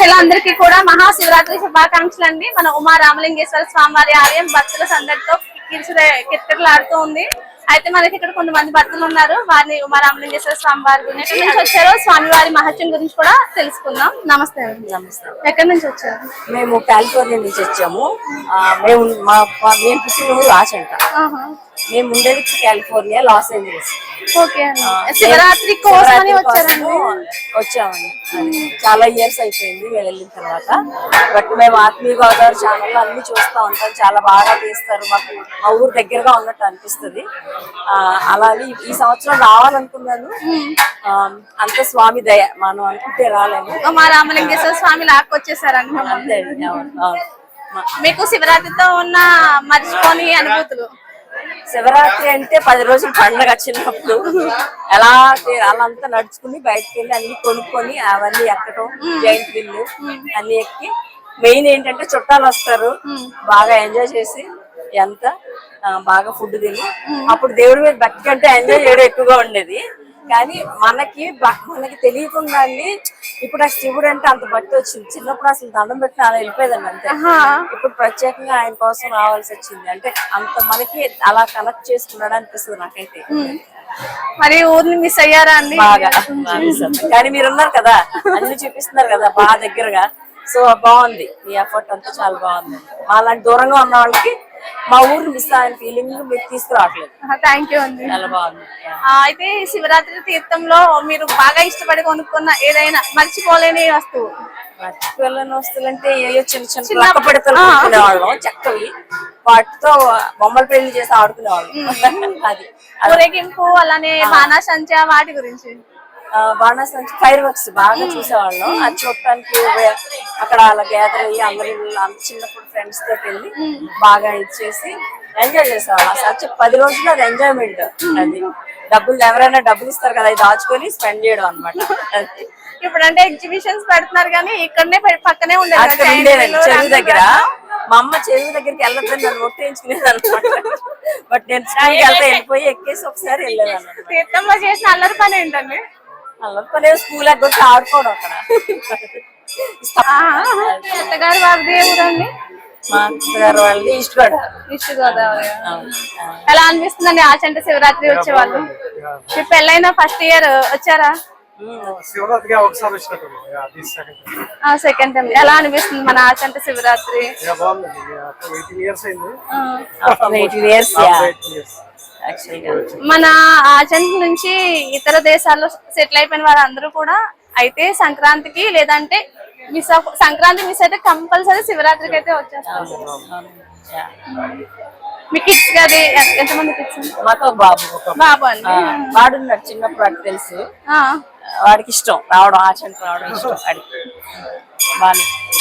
ప్రేక్షకులందరికీ కూడా మహాశివరాత్రి శుభాకాంక్షలు అండి. మన ఉమా రామలింగేశ్వర స్వామి వారి ఆలయం భక్తుల సందడితో కిటకిటలాడుతూ ఉంది. అయితే మనకి ఇక్కడ కొంతమంది భక్తులు ఉన్నారు. వారిని ఉమా రామలింగేశ్వర స్వామి వారి గురించి వచ్చారో స్వామి వారి మహత్యం గురించి కూడా తెలుసుకుందాం. నమస్తే. నమస్తే. ఎక్కడి నుంచి వచ్చారు? మేము కాలిఫోర్నియా నుంచి వచ్చాము. మేము పుట్టిన రాజంట. మేము ఉండేది కాలిఫోర్నియా, లాస్ ఏంజల్స్. శివరాత్రి కోసమని వచ్చామండి. చాలా ఇయర్స్ అయిపోయింది మేము వెళ్ళిన తర్వాత. బట్ మేము ఆత్మీయ గోదావరి ఛానల్ అన్ని చూస్తూ ఉంటాం. చాలా బాగా తీస్తారు. మాకు మా ఊరు దగ్గరగా ఉన్నట్టు అనిపిస్తుంది. అలాగే ఈ సంవత్సరం రావాలనుకున్నాను. అంత స్వామి దయ, మనం అనుకుంటే రాలేము. మా రామలింగేశ్వర స్వామి లాక్కొచ్చేసారండి. మీకు శివరాత్రితో ఉన్న మర్చిపోని అనుభూతులు? శివరాత్రి అంటే 10 రోజులు పండుగ. చిన్నప్పుడు అలా అంతా నడుచుకుని బయటకు వెళ్ళి అన్ని కొనుక్కొని అవన్నీ ఎక్కడం, జైంట్ వీల్లు అన్ని ఎక్కి, మెయిన్ ఏంటంటే చుట్టాలు వస్తారు, బాగా ఎంజాయ్ చేసి ఎంత బాగా ఫుడ్ తిని, అప్పుడు దేవుడి మీద భక్తి కంటే ఎంజాయ్ చేయడం ఎక్కువగా ఉండేది. కానీ మనకి తెలియకుండా అండి ఇప్పుడు ఆ శివుడు అంటే అంత భక్తి వచ్చింది. చిన్నప్పుడు అసలు దండం పెట్టిన అలా వెళ్ళిపోయేదండి అంతే. ఇప్పుడు ప్రత్యేకంగా ఆయన కోసం రావాల్సి వచ్చింది. అంటే అంత మనకి అలా కనెక్ట్ చేసుకున్నాడు అనిపిస్తుంది నాకైతే. మరి ఊరిని మిస్ అయ్యారా అండి? బాగా. కానీ మీరు ఉన్నారు కదా, అన్ని చూపిస్తున్నారు కదా బాగా దగ్గరగా. సో బాగుంది, మీ ఎఫర్ట్ అంతా చాలా బాగుంది. అలాంటి దూరంగా ఉన్న వాళ్ళకి మా ఊరు మిస్ అయిన ఫీలింగ్ మీరు తీసుకురావట్లేదు. థ్యాంక్ యూ అండి. చాలా బాగుంది. అయితే శివరాత్రి తీర్థంలో మీరు బాగా ఇష్టపడి కొనుక్కున్న ఏదైనా మర్చిపోలేని వస్తువు? మర్చిపోలేని వస్తువులు అంటే ఏయో చిన్న చిన్న లక్క పెడతారు కొనుక్కునేవాళ్ళం, చక్కవి. వాటితో బొమ్మలు పెళ్లి చేసి ఆడుకునేవాళ్ళం. అది ఊరేగింపు, అలానే బాణాసంచా, వాటి గురించి? బాణాసంచా, ఫైర్ వర్క్స్ బాగా చూసేవాళ్ళం. అది చూడటానికి అక్కడ అలా గ్యాదర్ అయ్యి అందరూ చిన్నప్పుడు ఫ్రెండ్స్ తోటి వెళ్ళి బాగా ఇచ్చేసి ఎంజాయ్ చేసేవాళ్ళం. అసలు 10 రోజులు అది ఎంజాయ్మెంట్. అది డబ్బులు ఎవరైనా డబ్బులు ఇస్తారు కదా, అది దాచుకొని స్పెండ్ చేయడం అనమాట. ఇప్పుడు అంటే ఎగ్జిబిషన్స్ పెడుతున్నారు కానీ ఇక్కడనే పక్కనే ఉండేది చెరువు దగ్గర. మా అమ్మ చెరువు దగ్గరికి వెళ్ళొద్దని నన్ను ఒట్టేయించుకునేది అనమాట. బట్ నేను స్కూల్కి వెళ్తే వెళ్ళిపోయి ఎక్కేసి ఒకసారి వెళ్ళేదాన్ని. తీర్థంలో చేసిన అల్లరి పని ఏంటండి? అల్లరి పని స్కూల్ ఎగ్గొచ్చి ఆడుకోవడం అక్కడ. అత్తగారు వారిది ఏ ఊరండి? మా అత్తగారు వాళ్ళది ఈస్ట్ గోదావరి. ఎలా అనిపిస్తుందండి ఆచంట శివరాత్రి వచ్చేవాళ్ళు? మీ పెళ్ళైన ఫస్ట్ ఇయర్ వచ్చారా? Second time. ఎలా అనిపిస్తుంది మన ఆచంట శివరాత్రి? మన ఆచంట నుంచి ఇతర దేశాల్లో సెటిల్ అయిపోయిన వారు అందరూ కూడా అయితే సంక్రాంతికి లేదంటే సంక్రాంతి మిస్ అయితే కంపల్సరీ శివరాత్రికి అయితే వచ్చేస్తారు. మీ కిడ్స్ గారి ఎంతమంది కిడ్స్? మాకు బాబు. బాబు అండి. వాడున్నాడు చిన్నప్పుడు, వాడికి తెలుసు. వాడికి ఇష్టం రావడం, ఆచంట రావడం ఇష్టం వాడికి.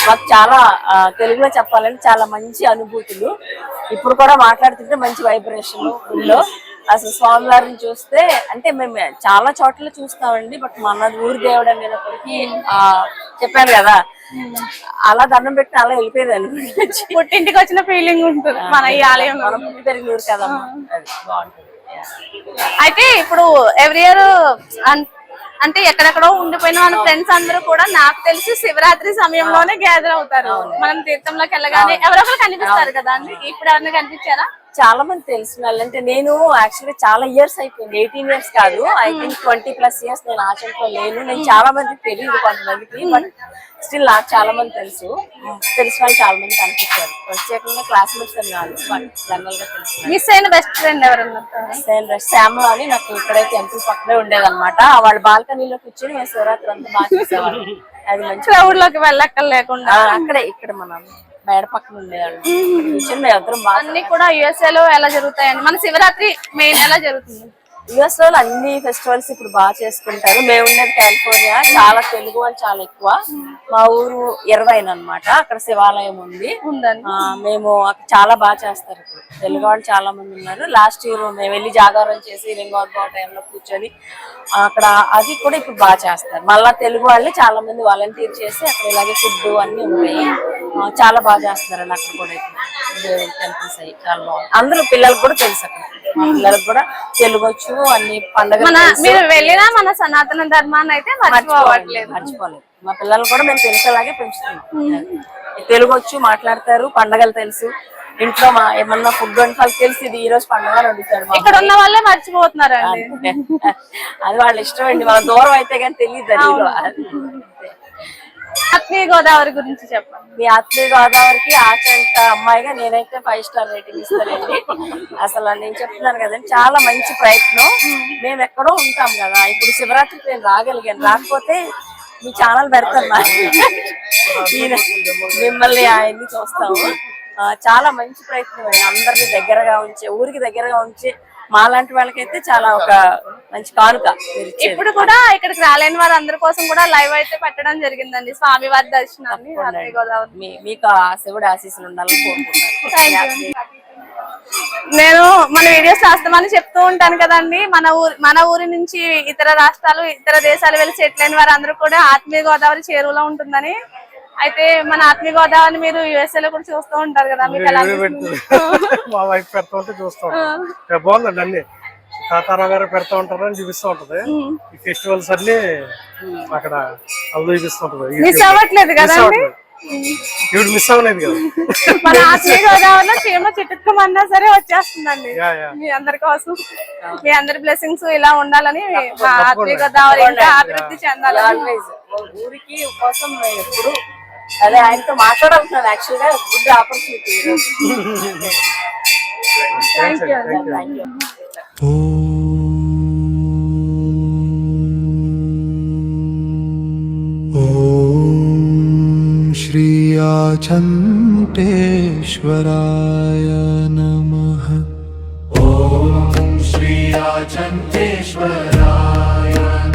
మాకు చాలా తెలుగులో చెప్పాలంటే చాలా మంచి అనుభూతులు. ఇప్పుడు కూడా మాట్లాడుతుంటే మంచి వైబ్రేషన్ ఊళ్ళో. అసలు స్వామివారిని చూస్తే అంటే మేము చాలా చోట్ల చూస్తామండి, బట్ మన ఊరి దేవుడు అనేటప్పటికి చెప్పాను కదా, అలా దండం పెట్టి అలా వెళ్ళిపోయేదాన్ని. పుట్టింటికి వచ్చిన ఫీలింగ్ ఉంటుంది మన ఈ ఆలయం. మనం పుట్టి పెరిగిన ఊరు కదా, అది బాగుంటుంది. అయితే ఇప్పుడు ఎవ్రీ ఇయర్ అంటే ఎక్కడెక్కడో ఉండిపోయిన మన ఫ్రెండ్స్ అందరూ కూడా నాకు తెలిసి శివరాత్రి సమయంలోనే గ్యాదర్ అవుతారు. మనం తీర్థంలోకి వెళ్ళగానే ఎవరో ఒకరు కనిపిస్తారు కదా అండి. ఇప్పుడు ఎవరైనా కనిపించారా? చాలా మంది తెలిసిన వాళ్ళు. అంటే నేను యాక్చువల్లీ చాలా ఇయర్స్ అయిపోయింది, 18 ఇయర్స్ కాదు, ఐ థింక్ 20+ ఇయర్స్ నేను ఆచంటలో లేను. నేను చాలా మందికి తెలియదు కొంతమందికి, బట్ స్టిల్ నాకు చాలా మంది తెలుసు. తెలిసిన వాళ్ళు చాలా మంది కనిపించారు. ప్రత్యేకంగా క్లాస్మేట్స్ అని కాదు, బట్ జనరల్ గా తెలుసు. మిస్ అయిన బెస్ట్ ఫ్రెండ్ ఎవరన్నా? శ్యామ అని నాకు ఇక్కడైతే టెంపుల్ పక్కనే ఉండేదన్నమాట. వాళ్ళ బాల్కనీలో కూర్చొని మేము శివరాత్రి అంతా బాగా చూసేవాళ్ళం. అది మంచి క్రౌడ్ లోకి వెళ్ళక్కర్ లేకుండా అక్కడే ఇక్కడ మనం మేడ పక్కన ఉండేవాళ్ళు. మేము అందరం అన్ని కూడా USA లో ఎలా జరుగుతాయండి? మన శివరాత్రి మెయిన్ ఎలా జరుగుతుంది? US లో అన్ని ఫెస్టివల్స్ ఇప్పుడు బాగా చేసుకుంటారు. మేము ఉండేది కాలిఫోర్నియా, చాలా తెలుగు వాళ్ళు చాలా ఎక్కువ. మా ఊరు ఇర్వైన్ అన్నమాట, అక్కడ శివాలయం ఉంది. మేము చాలా బాగా చేస్తారు. ఇప్పుడు తెలుగు వాళ్ళు చాలా మంది ఉన్నారు. లాస్ట్ ఇయర్ మేము వెళ్ళి జాగారం చేసి లింగోద్భవ టైంలో కూర్చొని అక్కడ అది కూడా ఇప్పుడు బాగా చేస్తారు. మళ్ళా తెలుగు వాళ్ళు చాలా మంది వాలంటీర్ చేసి అక్కడ ఇలాగే ఫుడ్ అన్ని ఉన్నాయి. చాలా బాగా చేస్తున్నారండి అక్కడ కూడా. టెంపుల్స్ అయ్యి చాలా బాగుంది. అందరూ పిల్లలకు కూడా తెలుసు అక్కడ. మా పిల్లలకు కూడా తెలుగు వచ్చు, అన్ని పండుగలు మీరు వెళ్ళినా మన సనాతన ధర్మాన్ని అయితే మర్చిపోలేదు. మా పిల్లలు కూడా మేము తెలిసేలాగే పెంచుతున్నాం. తెలుగు వచ్చు, మాట్లాడతారు, పండుగలు తెలుసు. ఇంట్లో ఏమన్నా ఫుడ్ వంటలు తెలిసి ఇది ఈ రోజు పండుగ అడుగుతారు. ఇక్కడ ఉన్న వాళ్ళే మర్చిపోతున్నారండి. అది వాళ్ళ ఇష్టం అండి. వాళ్ళ దూరం అయితే కానీ తెలియదు. ఆత్మీయ గోదావరి గురించి చెప్పండి. మీ ఆత్మీయ గోదావరికి ఆచంట అమ్మాయిగా నేనైతే 5 స్టార్ రేటింగ్ ఇస్తానండి. అసలు నేను చెప్తున్నాను కదండి, చాలా మంచి ప్రయత్నం. మేము ఎక్కడో ఉంటాం కదా, ఇప్పుడు శివరాత్రికి నేను రాగలిగాను. రాకపోతే మీ ఛానల్ పెడతాను, మిమ్మల్ని ఆయన్ని చూస్తాము. చాలా మంచి ప్రయత్నం అండి. అందరినీ దగ్గరగా ఉంచి, ఊరికి దగ్గరగా ఉంచి మాలాంటి వాళ్ళకైతే చాలా ఒక మంచి కానుక. ఇప్పుడు కూడా ఇక్కడికి రాలేని వారు అందరి కోసం కూడా లైవ్ అయితే పెట్టడం జరిగిందండి, స్వామివారి దర్శనాన్ని. మీకు ఆ శివుడి ఆశీస్సులు ఉండాలని కోరుకుంటున్నాను. నేను మన వీడియోస్ రాస్తామని చెప్తూ ఉంటాను కదండి, మన ఊరి నుంచి ఇతర రాష్ట్రాలు, ఇతర దేశాలు వెళ్ళి సెటిల్ అయిన వారు అందరూ కూడా ఆత్మీయ గోదావరి చేరువలో ఉంటుందని. అయితే మన ఆత్మీయ గోదావరిని మీరు యుఎస్ఏ లో కూడా చూస్తూ ఉంటారు కదా, మీకు ఎలా మా వైఫ్ పెడతా ఉంటే చూస్తూ ఉంటాం. బాగుందండి, అన్ని తాతారావు గారు పెడతా ఉంటారు అని చూపిస్తూ ఉంటది. ఈ ఫెస్టివల్స్ అన్ని అక్కడ అది చూపిస్తూ ఉంటది. మిస్ అవ్వట్లేదు కదండి, ఇప్పుడు మిస్ అవ్వలేదు కదా. మన ఆత్మీయ గోదావరిలో చీమ చిట్టుకోమన్నా సరే వచ్చేస్తుందండి మీ అందరి కోసం. మీ అందరి బ్లెస్సింగ్స్ ఇలా ఉండాలని, మా ఆత్మీయ గోదావరి ఇంకా అభివృద్ధి చెందాలని. ఊరికి కోసం ఎప్పుడు అదే ఆయనతో మాట్లాడాలనుకున్నాను. యాక్చువల్ గా గుడ్ ఆపర్చునిటీ. श्री आचन्तेश्वराय नमः। ॐ श्री आचन्तेश्वराय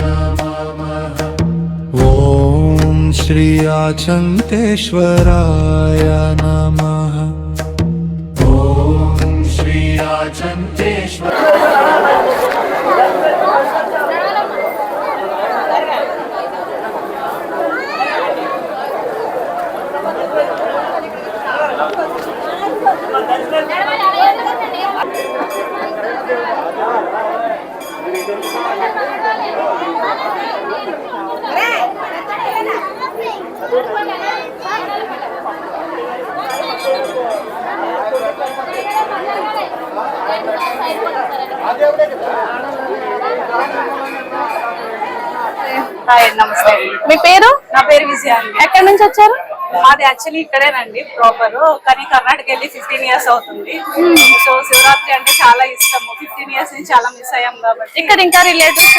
नमः। ॐ श्री आचन्तेश्वराय नमः। ॐ श्री आचन्तेश्वराय। నమస్తే, మీ పేరు? నా పేరు విజయ అండి. ఎక్కడి నుంచి వచ్చారు? మాది యాక్చువల్లీ ఇక్కడేనండి ప్రాపర్, కానీ కర్ణాటక వెళ్ళి 15 years అవుతుంది. సో శివరాత్రి అంటే చాలా ఇష్టము. 15 years నుంచి చాలా మిస్ అయ్యాం కాబట్టి. ఇక్కడ ఇంకా రిలేటివ్స్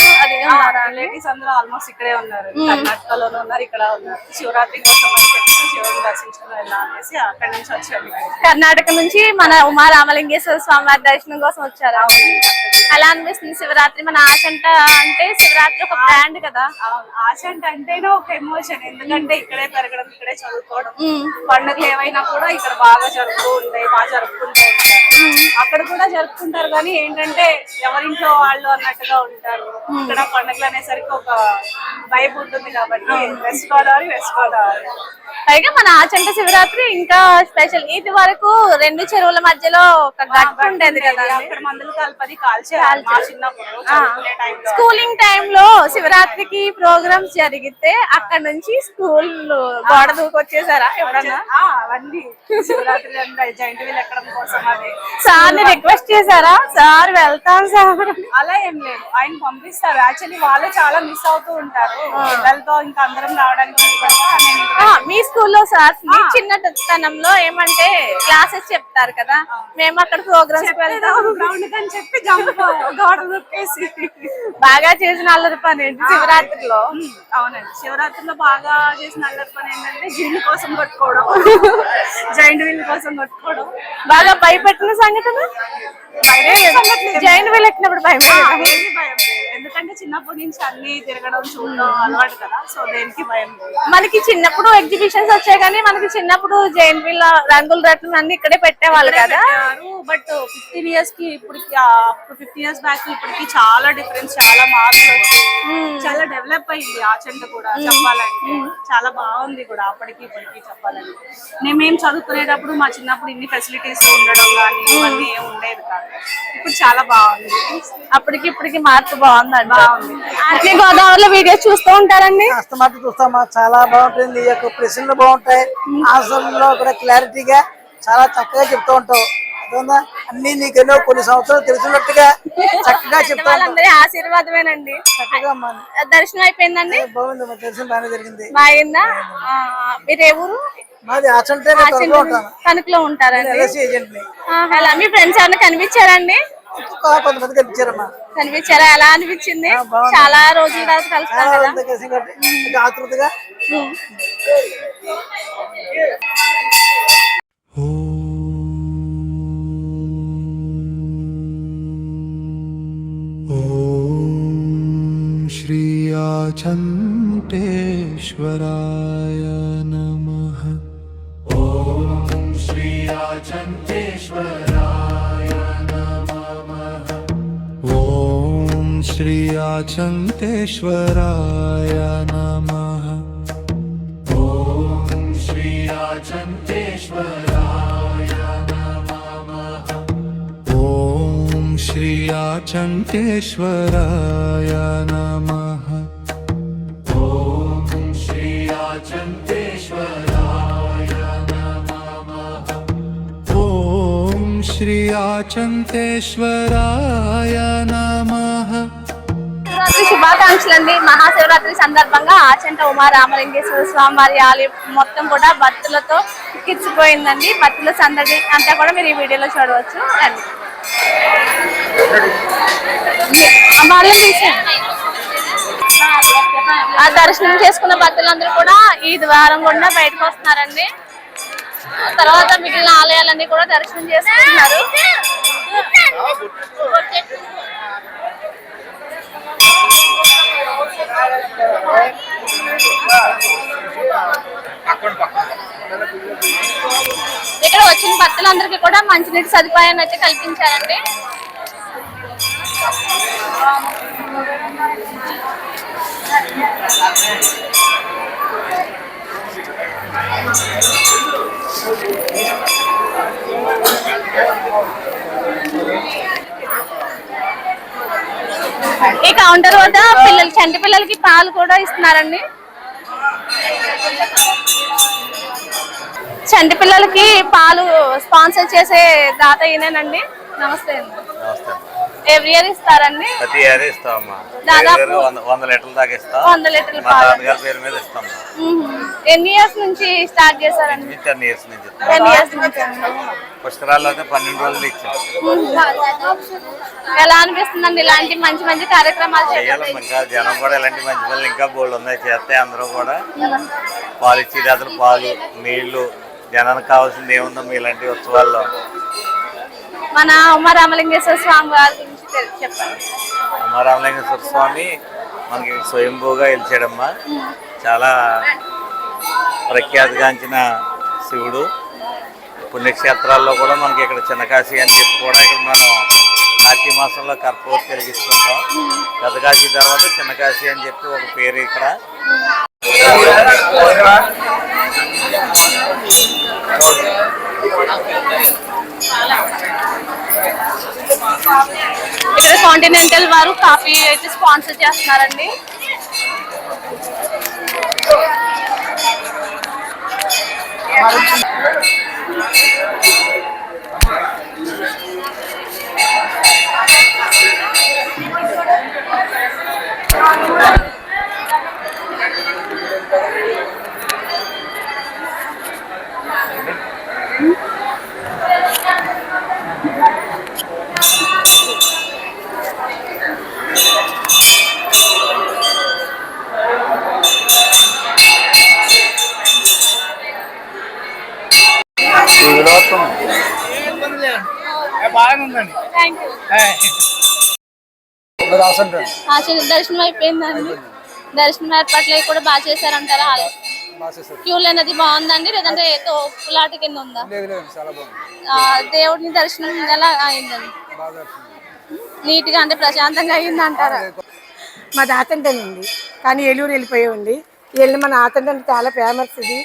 రిలేటివ్స్ అందరూ ఆల్మోస్ట్ ఇక్కడే ఉన్నారు, కర్ణాటకలోనే ఉన్నారు, ఇక్కడ ఉన్నారు. శివరాత్రి కోసం అని చెప్పి శివుని దర్శించుకుని వెళ్ళాలనేసి అక్కడి నుంచి వచ్చాము. కర్ణాటక నుంచి మన ఉమా రామలింగేశ్వర స్వామి వారి దర్శనం కోసం వచ్చారు. అలా అనిపిస్తుంది శివరాత్రి. మన ఆచంట అంటే శివరాత్రి ఒక బ్రాండ్ కదా. ఆచంట అంటేనే ఒక ఎమోషన్, ఎందుకంటే ఇక్కడే పెరగడం, ఇక్కడే చదువుకోవడం, పండుగలు ఏవైనా కూడా ఇక్కడ బాగా జరుపుతూ ఉంటాయి, బాగా జరుపుకుంటూ ఉంటారు. అక్కడ కూడా జరుపుకుంటారు, కానీ ఏంటంటే ఎవరింట్లో వాళ్ళు అన్నట్టుగా ఉంటారు. ఇక్కడ పండుగలు అనేసరికి ఒక వైబ్ ఉంటుంది కాబట్టి వెస్ట్ గోదావరి. పైగా మన ఆచంట శివరాత్రి ఇంకా స్పెషల్. ఇది వరకు 2 చెరువుల మధ్యలో ఒక గట్టు ఉండేది కదా, అక్కడ మందులు కలపది కాల్చే చిన్నప్పుడు స్కూలింగ్ టైమ్ లో శివరాత్రికి ప్రోగ్రామ్స్ జరిగితే అక్కడ నుంచి స్కూల్ గోడ దూకొచ్చేసారా ఎప్పుడన్నా? అవన్నీ శివరాత్రి జైంట్ వీల్ ఎక్కడం కోసం అది సార్ ని రిక్వెస్ట్ చేశారా? సార్ వెళ్తాం సార్. అలా ఏం లేదు, ఆయన పంపిస్తారు. యాక్చువల్లీ వాళ్ళు చాలా మిస్ అవుతూ ఉంటారు పిల్లలతో, ఇంకా అందరం రావడానికి. మీ స్కూల్లో సార్ చిన్నతనంలో ఏమంటే క్లాసెస్ చెప్తారు కదా, మేము అక్కడ ప్రోగ్రామ్స్ వెళ్తాం అని చెప్పి గోడ దూకేసి బాగా చేసిన అల్లరి పని ఏంటి శివరాత్రిలో? అవునండి, శివరాత్రిలో బాగా చేసిన అల్లరి పని ఏంటంటే జిల్లు కోసం కొట్టుకోవడం, జైంట్ వీల్ కోసం కొట్టుకోవడం. బాగా భయపెట్టిన సంఘటన? జైంట్ వీల్ ఎక్కినప్పుడు భయం లేదు, భయం లేదు. ఎందుకంటే చిన్నప్పటి నుంచి అన్ని తిరగడం చూడడం అలవాటు కదా, సో దేనికి భయం లేదు. మనకి చిన్నప్పుడు ఎగ్జిబిషన్స్ వచ్చాయి కానీ మనకి చిన్నప్పుడు జైన్ వీల్ రంగుల రత్నం అన్ని ఇక్కడే పెట్టేవాళ్ళు కదా. బట్ 15 years కి ఇప్పటికి 15 years బ్యాక్ ఇప్పటికి చాలా డిఫరెన్స్, చాలా మార్పులు వచ్చాయి. చాలా డెవలప్ అయింది ఆచంట కూడా చెప్పాలంటే. చాలా బాగుంది కూడా అప్పటికి ఇప్పటికి చెప్పాలంటే. మేము చదువుకునేటప్పుడు మా చిన్నప్పుడు ఇన్ని ఫెసిలిటీస్ ఉండడం కానీ ఇవన్నీ ఏమి ఉండేది కాదు. ఇప్పుడు చాలా బాగుంది. అప్పటికి ఇప్పటికి మార్పు బాగుందండి. బాగుంది. అట్లే గోదావరిలో వీడియోస్ చూస్తూ ఉంటారండి? కష్టమట్టు చూస్తామా, చాలా బాగుంటుంది. ఈ యొక్క ప్రశ్నలు బాగుంటాయి, ఆన్సర్లో కూడా క్లారిటీగా చాలా చక్కగా చెప్తూ ఉంటావు. అర్థందా? అన్ని నీకెన్నో కొన్ని సంవత్సరాలు తెలిసినట్టుగా చక్కగా చెప్తా వాళ్ళందరి ఆశీర్వాదమేనండి. చక్కగా దర్శనం అయిపోయిందండి? బాగుంది, మా దర్శనం బాగానే జరిగింది. బాగుందా? మీరు ఏ ఊరు? మాది ఆచంటే ఉంటాను, తణుకులో ఉంటారండి. ఎల్ఐసి ఏజెంట్ ని. అలా మీ ఫ్రెండ్స్ ఏమన్నా కనిపించారండి? కొంతమంది కనిపించారమ్మా. కనిపించారా? ఎలా అనిపించింది? చాలా రోజుల తర్వాత కలుస్తారు కదా. ఆతృతగా श्री आचन्तेश्वराय नमः। ॐ श्री आचन्तेश्वराय नमः। ॐ श्री आचन्तेश्वराय नमः। ॐ श्री आचन्तेश्वराय नमः। ॐ श्री आचन्तेश्वराय नमः। ॐ श्री आचन्तेश्वराय नमः। ॐ श्री आचन्तेश्वराय नमः। శివరాత్రి శుభాకాంక్షలండి. మహాశివరాత్రి సందర్భంగా ఆచంట ఉమా రామలింగేశ్వర స్వామి వారి ఆలయం మొత్తం కూడా భక్తులతో కిచ్చిపోయిందండి. భక్తుల సందడి అంతా కూడా మీరు ఈ వీడియోలో చూడవచ్చు. ఆ దర్శనం చేసుకున్న భక్తులందరూ కూడా ఈ ద్వారం గుండా బయటకు వస్తున్నారండి. తర్వాత మిగిలిన ఆలయాలన్నీ కూడా దర్శనం చేసుకుంటున్నారు. ఇక్కడ వచ్చిన భక్తులందరికీ కూడా మంచినీటి సదుపాయాన్ని అయితే కల్పించారండి. ఈ కౌంటర్ వద్ద చంటి పిల్లలకి పాలు కూడా ఇస్తున్నారండి. చంటి పిల్లలకి పాలు స్పాన్సర్ చేసే దాత ఈయనేనండి. నమస్తే అండి. ఎవ్రీ ఇయర్ ఇస్తారండి? ప్రతి ఇయర్ ఇస్తామమ్మా. దాదాపు 100 లీటర్ల దాకా ఇస్తాం. 100 లీటర్ల పాలు పేరు మీద ఇస్తాం. ఎన్ని ఇయర్స్ నుంచి స్టార్ట్ చేశారండి? 10 years నుంచి. 10 years నుంచి. పుష్కరాల్లో అయితే 12 రోజులు ఇచ్చాం. ఎలా అనిపిస్తుందండి ఇలాంటి మంచి మంచి కార్యక్రమాలు చేయాలి? ఇంకా జనం కూడా ఇలాంటి మంచి పనులు ఇంకా బోల్డ్ ఉన్నాయి చేస్తే అందరూ కూడా పాలు ఇచ్చి అసలు పాలు నీళ్లు జనానికి కావాల్సింది ఏముందో ఇలాంటి ఉత్సవాల్లో. మన ఉమా రామలింగేశ్వర స్వామి వారి గురించి చెప్పండి. ఉమా రామలింగేశ్వర స్వామి మనకి స్వయంభూగా వెలిచాడమ్మా. చాలా ప్రఖ్యాతిగాంచిన శివుడు. పుణ్యక్షేత్రాల్లో కూడా మనకి ఇక్కడ చిన్నకాశీ అని చెప్పి కూడా ఇక్కడ మనం కార్తీక మాసంలో కర్పూరం వెలిగిస్తుంటాం. పెద్దకాశీ తర్వాత చిన్నకాశీ అని చెప్పి ఒక పేరు ఇక్కడ. ఇక్కడ కాంటినెంటల్ వారు కాఫీ అయితే స్పాన్సర్ చేస్తున్నారండి. దర్శనం అయిపోయిందండి. దర్శనం ఏర్పాట్లు కూడా బాగా చేశారంటారా? క్యూలు అనేది బాగుందండి లేదంటే తోపులాట కింద ఉందా? దేవుడిని దర్శనం ఎలా అయిందండి? నీట్ గా అంటే ప్రశాంతంగా అయింది అంటారా? మా ఆతంటేనండి, కానీ ఏలూరు వెళ్ళిపోయామండి. వెళ్ళి మన ఆతంట చాలా ఫేమస్ ఇది.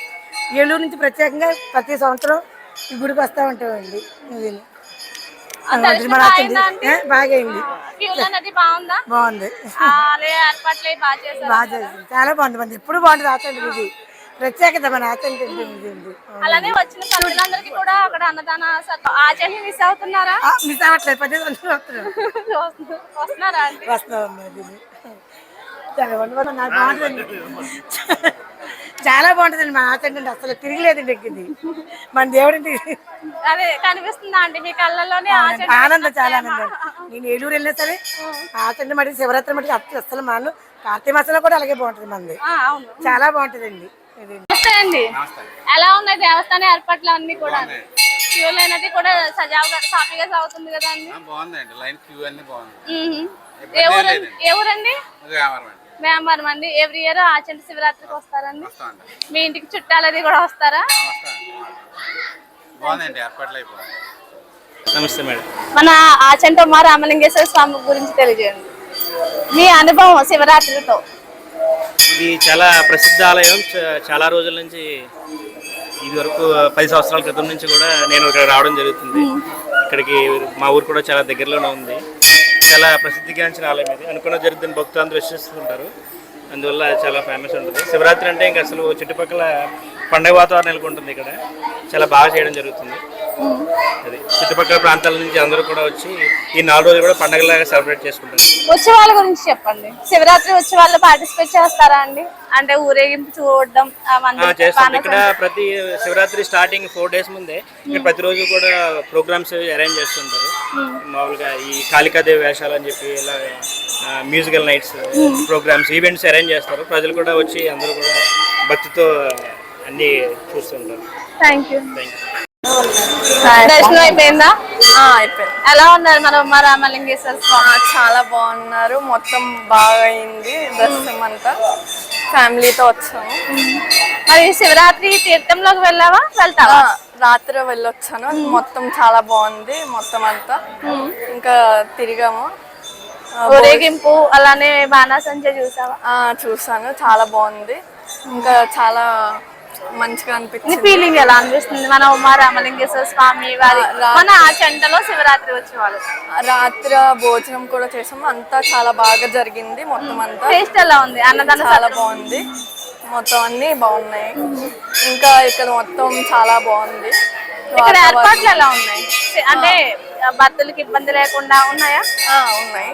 ఏలూరు నుంచి ప్రత్యేకంగా ప్రతి సంవత్సరం ఈ గుడికి వస్తూ ఉంటామండి. ఇది బాగా అయింది. బాగుంది, బాగా చేసింది, చాలా బాగుంది. ఎప్పుడు బాగుంటుంది ఆతంట. ఇది ప్రత్యేకత మన ఆతంట. అలానే వచ్చిన ప్రజలందరికీ కూడా అక్కడ అన్నదాన ఆచరణ మిస్ అవుతున్నారా? మిస్ అవ్వట్లేదు, పది వస్తున్నారా అండి? వస్తామండి. చాలా బాగుంటుందండి, చాలా బాగుంటుందండి. మా ఆతండి అసలు తిరిగిలేదండి. ఎక్కింది మన దేవుడి అదే కనిపిస్తుందా అండి మీ కళ్ళలోనే? ఆనందం, చాలా ఆనందం. నేను ఏలూరు వెళ్ళినా సరే ఆతండి మటుకు శివరాత్రి మటుకు అస్సలు మాను. కార్తీక మాసంలో కూడా అలాగే బాగుంటుంది మనది, చాలా బాగుంటుందండి. నమస్తే అండి. ఎలా ఉన్నాయి దేవస్థానం ఏర్పాట్లు అన్ని కూడా? క్యూ అనేది కూడా సజావుగా సాఫీగా సాగుతుంది కదా అండి? బాగుందండి, లైన్ క్యూ అన్ని బాగుంది. ఏ ఊరండి? వేమవరం అండి. ఎవ్రీ ఇయర్ ఆచంట శివరాత్రికి వస్తారండి? మీ ఇంటికి చుట్టాలు అది కూడా వస్తారా? బాగుందండి, ఏర్పాట్లు అయిపోయింది. నమస్తే మేడం. మన ఆచంట ఉమా రామలింగేశ్వర స్వామి గురించి తెలియజేయండి, మీ అనుభవం శివరాత్రితో. ఇది చాలా ప్రసిద్ధ ఆలయం. చాలా రోజుల నుంచి, ఇది వరకు 10 సంవత్సరాల క్రితం నుంచి కూడా నేను ఇక్కడ రావడం జరుగుతుంది. ఇక్కడికి మా ఊరు కూడా చాలా దగ్గరలోనే ఉంది. చాలా ప్రసిద్ధిగాంచిన ఆలయం ఇది. అనుకున్న జరుగుతున్న భక్తులు అందరూ విశ్వసిస్తుంటారు, అందువల్ల చాలా ఫేమస్ ఉంటుంది. శివరాత్రి అంటే ఇంకా అసలు చుట్టుపక్కల పండుగ వాతావరణం నెలకొంటుంది. ఇక్కడ చాలా బాగా చేయడం జరుగుతుంది. అది చుట్టుపక్కల ప్రాంతాల నుంచి అందరూ కూడా వచ్చి ఈ 4 రోజులు కూడా పండుగలాగా సెలబ్రేట్ చేసుకుంటారు. ఉత్సవాల గురించి చెప్పండి. శివరాత్రి ఉత్సవాల్లో పార్టిసిపేట్ చేస్తారా అండి? అంటే ఊరేగింపు చూడడం చేస్తాం. ఇక్కడ ప్రతి శివరాత్రి స్టార్టింగ్ 4 days ముందే ఇక్కడ ప్రతిరోజు కూడా ప్రోగ్రామ్స్ అరేంజ్ చేస్తుంటారు. మామూలుగా ఈ కాళికాదేవి వేషాలు అని చెప్పి ఇలా musical nights programmes events arrange చేస్తారు. ప్రజలు కూడా వచ్చి అందరూ కూడా భక్తితో అన్ని చూస్తుంటారు. Thank you. దర్శనం అయిపోయిందా? అయిపోయింది. ఎలా ఉన్నారు మన ఉమా రామలింగేశ్వర స్వామి? చాలా బాగున్నారు, మొత్తం బాగా అయింది. దర్శనం అంతా ఫ్యామిలీతో వచ్చాము. మరి శివరాత్రి తీర్థంలోకి వెళ్తావా? రాత్రి వెళ్ళొచ్చాను, మొత్తం చాలా బాగుంది. మొత్తం అంతా ఇంకా తిరిగాము. ఊరేగింపు అలానే బాణాసంచ చూసావా? చూసాను, చాలా బాగుంది. ఇంకా చాలా మంచిగా అనిపించింది. ఫీలింగ్ ఎలా అనిపిస్తుంది మన ఉమా రామలింగేశ్వర స్వామి వారి మన ఆచంటలో శివరాత్రి వచ్చేవాళ్ళు? రాత్రి భోజనం కూడా చేసాము, అంతా చాలా బాగా జరిగింది. మొత్తం అంతా టేస్ట్ ఎలా ఉంది? అన్నదానం చాలా బాగుంది, మొత్తం అన్ని బాగున్నాయి. ఇంకా ఇక్కడ మొత్తం చాలా బాగుంది. ఇక్కడ ఏర్పాట్లు ఎలా ఉన్నాయి? అంటే భక్తులకి ఇబ్బంది లేకుండా ఉన్నాయా? ఉన్నాయి,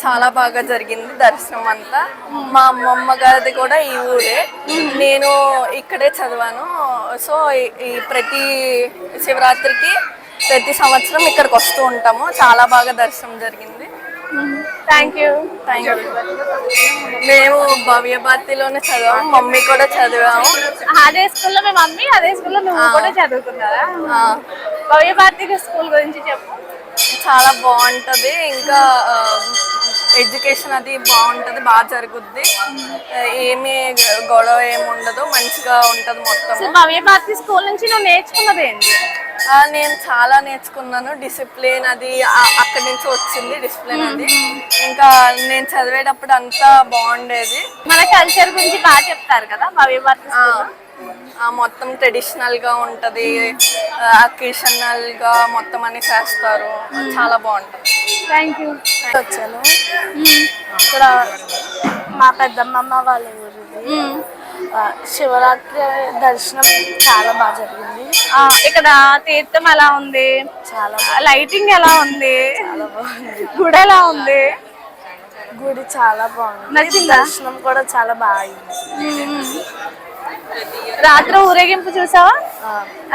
చాలా బాగా జరిగింది దర్శనం అంతా. మా అమ్మమ్మ గారిది కూడా ఈ ఊరే, నేను ఇక్కడే చదివాను. సో ఈ ప్రతి శివరాత్రికి ప్రతి సంవత్సరం ఇక్కడికి వస్తూ ఉంటాము. చాలా బాగా దర్శనం జరిగింది. Thank you. మేము భవ్యభారతిలోనే చదివాము, మమ్మీ కూడా చదివాము. అదే స్కూల్లో మీ మమ్మీ, అదే స్కూల్లో నువ్వు కూడా చదువుకున్నారా? భవ్యభారతి స్కూల్ గురించి చెప్పు. చాలా బాగుంటది, ఇంకా ఎడ్యుకేషన్ అది బాగుంటది, బాగా జరుగుద్ది. ఏమి గొడవ ఏమి ఉండదు, మంచిగా ఉంటది మొత్తం. భవ్యభారతి స్కూల్ నుంచి నువ్వు నేర్చుకున్నది ఏంటి? నేను చాలా నేర్చుకున్నాను. డిసిప్లిన్ అది అక్కడి నుంచి వచ్చింది, డిసిప్లిన్ అది. ఇంకా నేను చదివేటప్పుడు అంతా బాగుండేది. మన కల్చర్ గురించి బాగా చెప్తారు కదా భవ్యభారతి స్కూల్? మొత్తం ట్రెడిషనల్ గా ఉంటది, అకేషనల్ గా మొత్తం అన్ని చేస్తారు, చాలా బాగుంటది. Thank you. వచ్చాను ఇక్కడ మా పెద్దమ్మమ్మ వాళ్ళ ఊరిది. శివరాత్రి దర్శనం చాలా బాగా జరిగింది. ఇక్కడ తీర్థం ఎలా ఉంది? చాలా లైటింగ్ ఎలా ఉంది? చాలా బాగుంది. గుడి ఎలా ఉంది? గుడి చాలా బాగుంది. నచ్చిందా? దర్శనం కూడా చాలా బాగా అయింది. రాత్రి ఊరేగింపు చూసావా?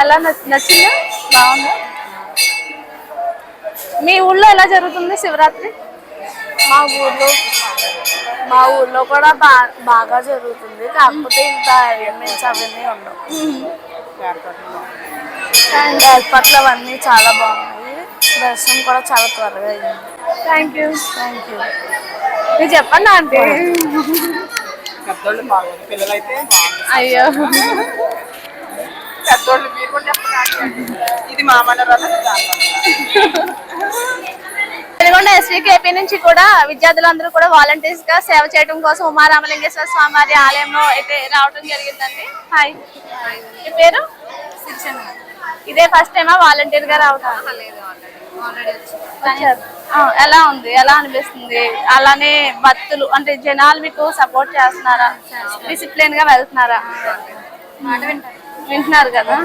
అలా నచ్చిందా? బాగుందా? మీ ఊళ్ళో ఎలా జరుగుతుంది శివరాత్రి? మా ఊర్లో కూడా బాగా జరుగుతుంది, కాకపోతే ఇంత అరేంజ్మెంట్స్ అవన్నీ ఉండవు. అండ్ ఏర్పాట్లు అవన్నీ చాలా బాగున్నాయి. దర్శనం కూడా చాలా త్వరగా అయింది. Thank you. Thank you. మీరు చెప్పండి ఆంటీ. పెద్దోళ్ళు బాగుంది, పిల్లలైతే అయ్యో పెద్దోళ్ళు మీరు కూడా చెప్పండి. ఇది మా మండలం. పెనుగొండ ఎస్వికేపీ నుంచి కూడా విద్యార్థులందరూ కూడా వాలంటీర్స్ గా సేవ చేయడం కోసం ఉమారామలింగేశ్వర స్వామి వారి ఆలయంలో అయితే రావడం జరిగిందండి. హాయ్, మీ పేరు? ఇదే ఫస్ట్ టైమా వాలంటీర్ గా రావడం? ఎలా ఉంది, ఎలా అనిపిస్తుంది? అలానే భక్తులు అంటే జనాలు మీకు సపోర్ట్ చేస్తున్నారా? డిసిప్లిన్ గా వెళ్తున్నారా? వింటున్నారు కదా.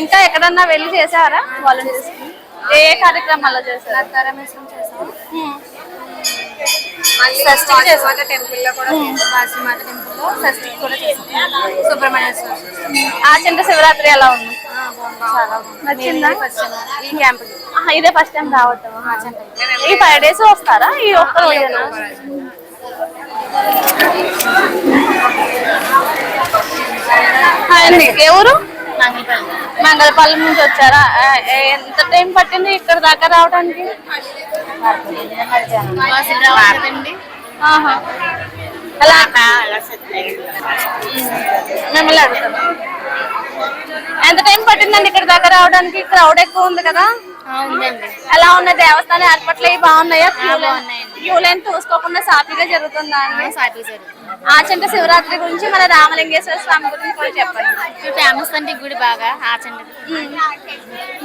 ఇంకా ఎక్కడన్నా వెళ్ళి చేసారా వాలంటీర్స్? ఏ కార్యక్రమాల్లో చేశారు? ఆచంట శివరాత్రి ఎలా ఉంది? నచ్చిందా? ఇదే ఫస్ట్ టైం రావటం? ఈ 5 days వస్తారా? ఈ ఒక్క రోజేనా? ఏ ఊరు? మంగళపాలెం నుంచి వచ్చారా? ఎంత టైం పట్టింది ఇక్కడ దాకా రావడానికి? మిమ్మల్ని అడుగుతాను, ఎంత టైం పట్టిందండి ఇక్కడ దాకా రావడానికి? క్రౌడ్ ఎక్కువ ఉంది కదా. ఎలా ఉన్నాయి దేవస్థానం ఏర్పాట్లు? బాగున్నాయా? క్యూ లైన్ చూసుకోకుండా సాఫీగా జరుగుతుందా అండి? ఆచంట శివరాత్రి గురించి మన రామలింగేశ్వర స్వామి గురించి కూడా చెప్పండి. ఫేమస్ అంటే గుడి బాగా ఆచంట.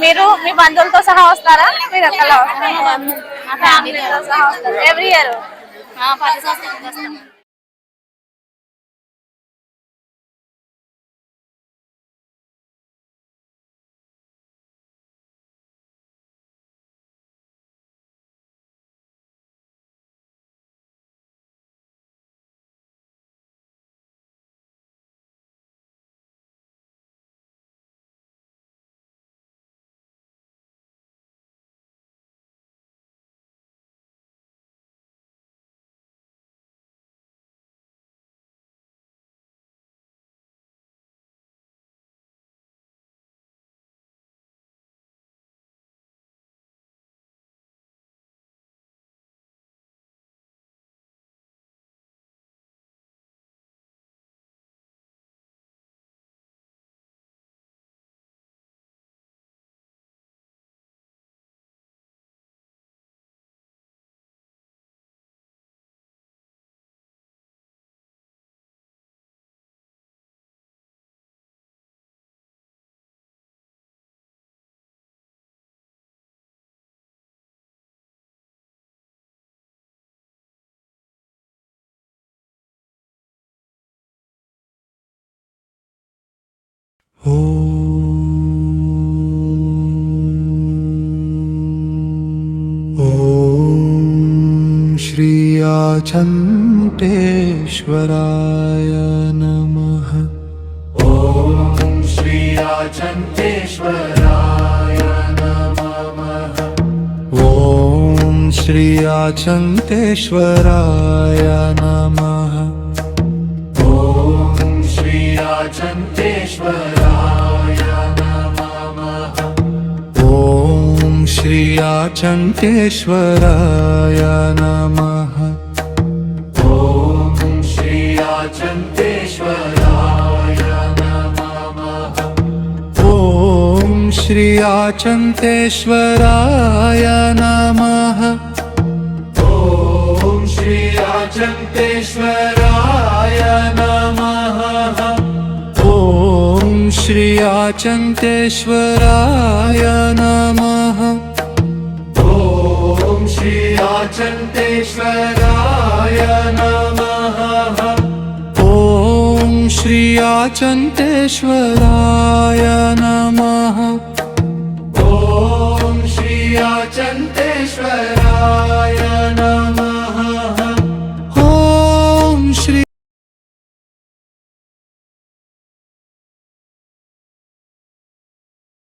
మీరు మీ బంధువులతో సహా వస్తారా? మీరు ఎక్కడ ఫ్యామిలీతో సహా వస్తారు? ఎవ్రీ ఇయర్ 10 సంవత్సరాలు వస్తాం. श्री आचन्तेश्वराय नमः। ॐ श्री आचन्तेश्वराय नमः। ॐ श्री आचन्तेश्वराय नमः। ॐ श्री आचन्तेश्वराय नमः। ॐ श्री आचन्तेश्वराय नमः। ॐ श्री आचन्तेश्वराय नमः। ॐ श्री आचन्तेश्वराय नमः। ॐ श्री आचन्तेश्वराय नमः। ॐ श्री आचन्तेश्वराय नमः। ॐ श्री आचन्तेश्वराय नमः। ॐ श्री आचन्तेश्वराय नमः। ॐ श्री आचन्तेश्वराय